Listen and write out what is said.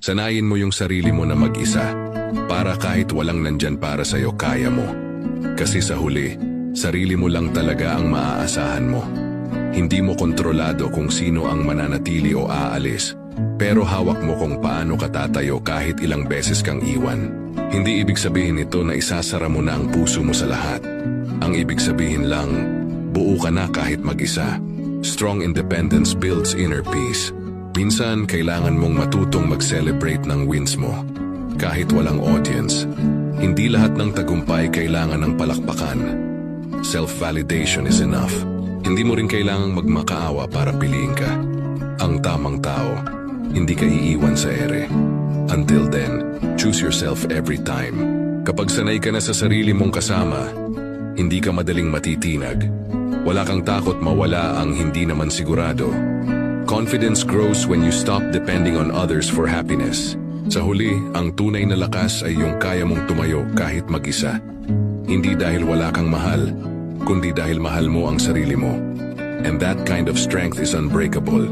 Sanayin mo yung sarili mo na mag-isa, para kahit walang nandyan para sa'yo, kaya mo. Kasi sa huli, sarili mo lang talaga ang maaasahan mo. Hindi mo kontrolado kung sino ang mananatili o aalis, pero hawak mo kung paano ka tatayo kahit ilang beses kang iwan. Hindi ibig sabihin ito na isasara mo na ang puso mo sa lahat. Ang ibig sabihin lang, buo ka na kahit mag-isa. Strong independence builds inner peace. Minsan, kailangan mong matutong mag-celebrate ng wins mo. Kahit walang audience, hindi lahat ng tagumpay kailangan ng palakpakan. Self-validation is enough. Hindi mo rin kailangang magmakaawa para piliin ka. Ang tamang tao, hindi ka iiwan sa ere. Until then, choose yourself every time. Kapag sanay ka na sa sarili mong kasama, hindi ka madaling matitinag. Wala kang takot mawala ang hindi naman sigurado. Confidence grows when you stop depending on others for happiness. Sa huli, ang tunay na lakas ay yung kaya mong tumayo kahit mag-isa. Hindi dahil wala kang mahal, kundi dahil mahal mo ang sarili mo. And that kind of strength is unbreakable.